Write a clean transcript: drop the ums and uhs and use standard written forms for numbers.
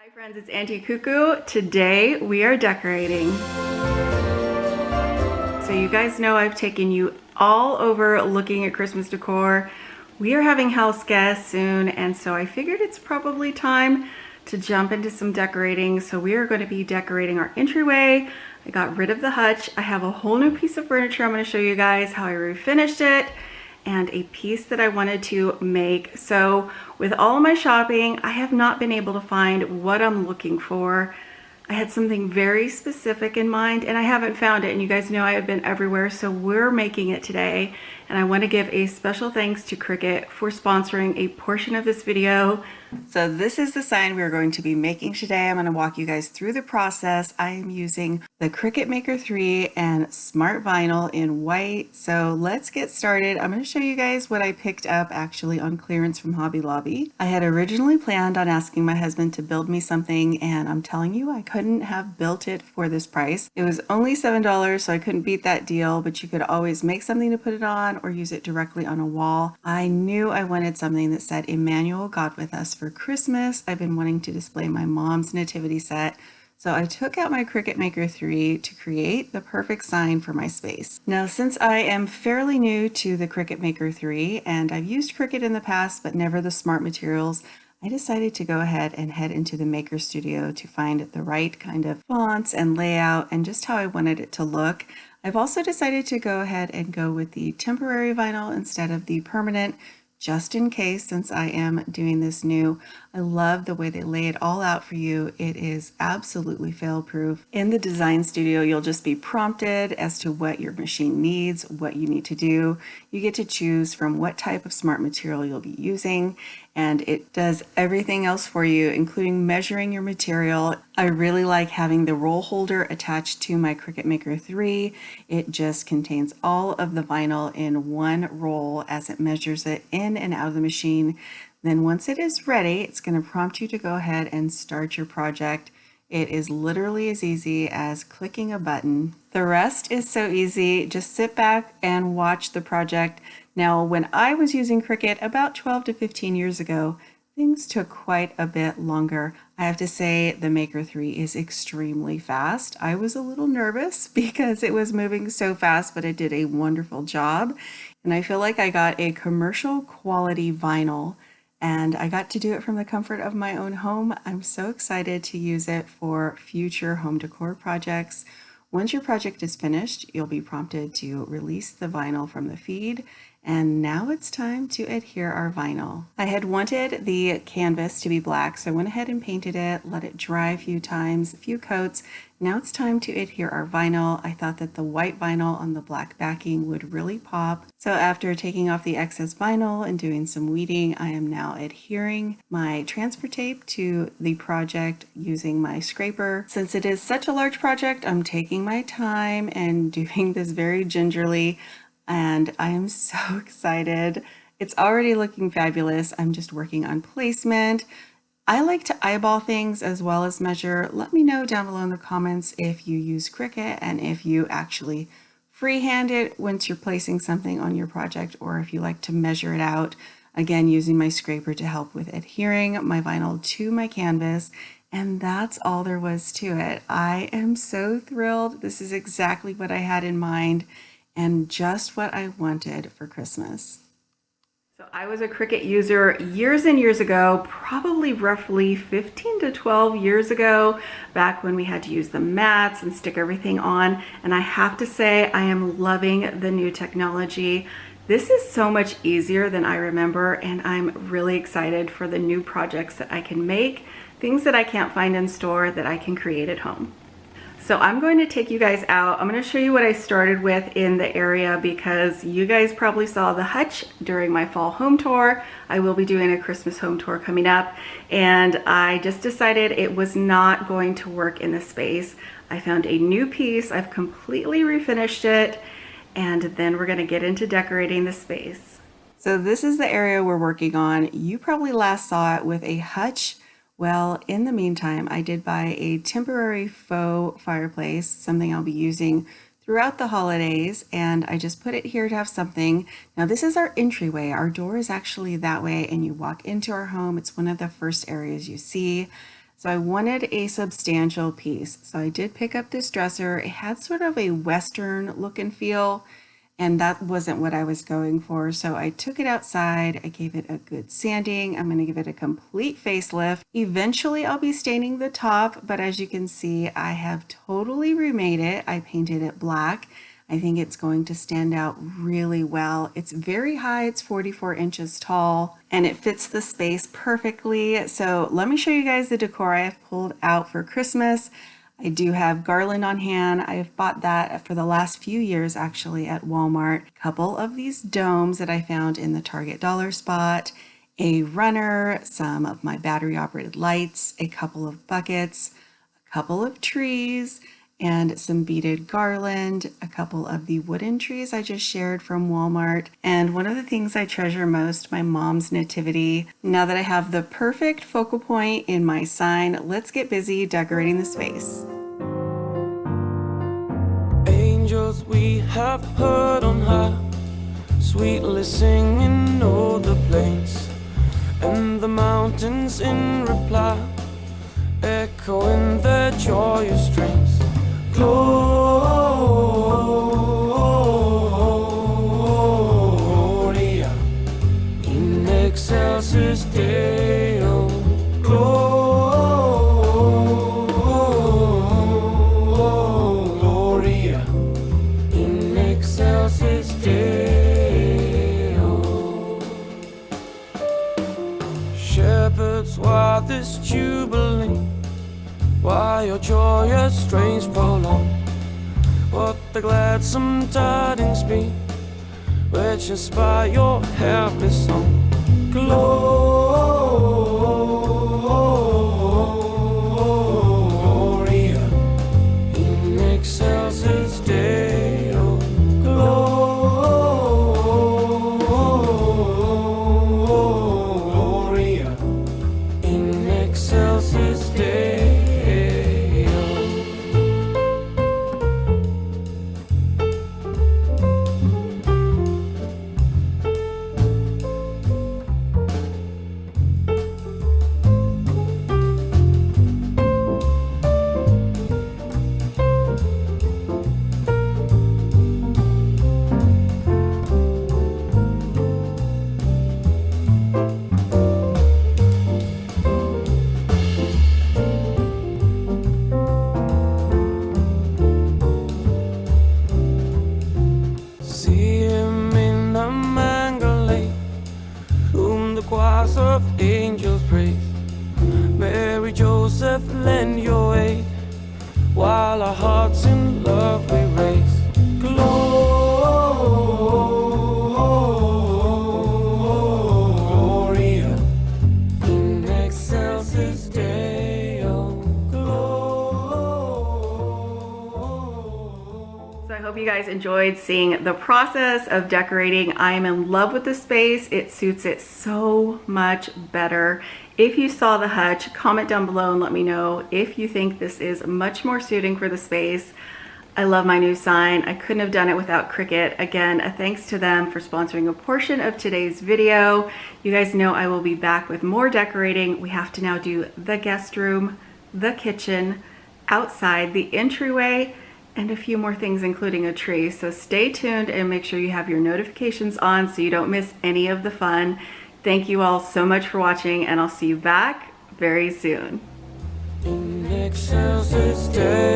Hi friends, it's Auntie Cuckoo. Today we are decorating. So you guys know I've taken you all over looking at Christmas decor. We are having house guests soon, and so I figured it's probably time to jump into some decorating. So we are going to be decorating our entryway. I got rid of the hutch. I have a whole new piece of furniture. I'm going to show you guys how I refinished it, and a piece that I wanted to make. So with all of my shopping, I have not been able to find what I'm looking for. I had something very specific in mind and I haven't found it, and you guys know I have been everywhere, so we're making it today. And I want to give a special thanks to Cricut for sponsoring a portion of this video. So this is the sign we're going to be making today. I'm going to walk you guys through the process. I am using the Cricut Maker 3 and smart vinyl in white. So let's get started. I'm going to show you guys what I picked up actually on clearance from Hobby Lobby. I had originally planned on asking my husband to build me something, and I'm telling you, I couldn't have built it for this price. It was only $7, so I couldn't beat that deal, but you could always make something to put it on or use it directly on a wall. I knew I wanted something that said Emmanuel, God with us for Christmas. I've been wanting to display my mom's nativity set, so I took out my Cricut Maker 3 to create the perfect sign for my space. Now, since I am fairly new to the Cricut Maker 3 and I've used Cricut in the past but never the smart materials, I decided to go ahead and head into the Maker Studio to find the right kind of fonts and layout and just how I wanted it to look. I've also decided to go ahead and go with the temporary vinyl instead of the permanent, just in case, since I am doing this new. I love the way they lay it all out for you. It is absolutely fail-proof. In the design studio, you'll just be prompted as to what your machine needs, what you need to do. You get to choose from what type of smart material you'll be using, and it does everything else for you, including measuring your material. I really like having the roll holder attached to my Cricut Maker 3. It just contains all of the vinyl in one roll as it measures it in and out of the machine. Then once it is ready, it's going to prompt you to go ahead and start your project. It is literally as easy as clicking a button. The rest is so easy. Just sit back and watch the project. Now, when I was using Cricut about 12 to 15 years ago, things took quite a bit longer. I have to say the Maker 3 is extremely fast. I was a little nervous because it was moving so fast, but it did a wonderful job. And I feel like I got a commercial quality vinyl, and I got to do it from the comfort of my own home. I'm so excited to use it for future home decor projects. Once your project is finished, you'll be prompted to release the vinyl from the feed. And now it's time to adhere our vinyl. I had wanted the canvas to be black, so I went ahead and painted it, let it dry a few times, a few coats. Now it's time to adhere our vinyl. I thought that the white vinyl on the black backing would really pop. So after taking off the excess vinyl and doing some weeding, I am now adhering my transfer tape to the project using my scraper. Since it is such a large project, I'm taking my time and doing this very gingerly. And I am so excited. It's already looking fabulous. I'm just working on placement. I like to eyeball things as well as measure. Let me know down below in the comments if you use Cricut and if you actually freehand it once you're placing something on your project, or if you like to measure it out. Again, using my scraper to help with adhering my vinyl to my canvas. And that's all there was to it. I am so thrilled. This is exactly what I had in mind, and just what I wanted for Christmas. So I was a Cricut user years and years ago, probably roughly 15 to 12 years ago, back when we had to use the mats and stick everything on. And I have to say, I am loving the new technology. This is so much easier than I remember, and I'm really excited for the new projects that I can make, things that I can't find in store that I can create at home. So I'm going to take you guys out. I'm going to show you what I started with in the area, because you guys probably saw the hutch during my fall home tour. I will be doing a Christmas home tour coming up, and I just decided it was not going to work in the space. I found a new piece. I've completely refinished it, and then we're going to get into decorating the space. So this is the area we're working on. You probably last saw it with a hutch. Well, in the meantime, I did buy a temporary faux fireplace, something I'll be using throughout the holidays, and I just put it here to have something. Now this is our entryway. Our door is actually that way, and you walk into our home. It's one of the first areas you see. So I wanted a substantial piece. So I did pick up this dresser. It had sort of a Western look and feel, and that wasn't what I was going for. So I took it outside. I gave it a good sanding. I'm going to give it a complete facelift. Eventually I'll be staining the top, but as you can see, I have totally remade it. I painted it black. I think it's going to stand out really well. It's very high, it's 44 inches tall, and it fits the space perfectly. So let me show you guys the decor I have pulled out for Christmas. I do have garland on hand. I've bought that for the last few years actually at Walmart. A couple of these domes that I found in the Target dollar spot, a runner, some of my battery operated lights, a couple of buckets, a couple of trees, and some beaded garland, a couple of the wooden trees I just shared from Walmart, and one of the things I treasure most, my mom's nativity. Now that I have the perfect focal point in my sign, let's get busy decorating the space. Angels we have heard on high, sweetly singing o'er the plains, and the mountains in reply, echoing their joyous strains. Gloria in excelsis Deo. Gloria in excelsis Deo. Shepherds, why this jubilee? Why your joyous strains prolong? What the gladsome tidings be, which inspire your happy song? Gloria in excelsis Deo. Gloria in excelsis Deo. Of angels praise, Mary, Joseph, lend your aid, while our hearts in love we raise. Gloria in excelsis Deo. So I hope you guys enjoyed seeing the process of decorating. I am in love with the space. It suits it so much better. If you saw the hutch, comment down below and let me know if you think this is much more suiting for the space. I love my new sign. I couldn't have done it without Cricut. Again, a thanks to them for sponsoring a portion of today's video. You guys know I will be back with more decorating. We have to now do the guest room, the kitchen, outside, the entryway, and a few more things, including a tree. So stay tuned and make sure you have your notifications on so you don't miss any of the fun. Thank you all so much for watching, and I'll see you back very soon. In excelsis Deo.